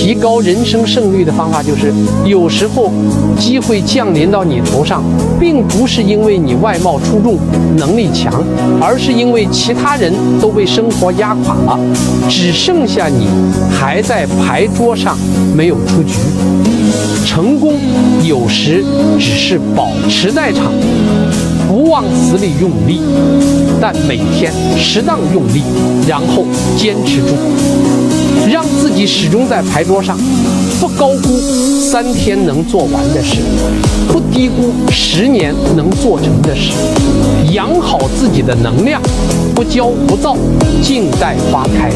提高人生胜率的方法就是，有时候机会降临到你头上，并不是因为你外貌出众、能力强，而是因为其他人都被生活压垮了，只剩下你还在牌桌上没有出局。成功有时只是保持在场，不往死里用力，但每天适当用力，然后坚持住，让自己始终在牌桌上。不高估3天能做完的事，不低估10年能做成的事，养好自己的能量，不骄不躁，静待花开。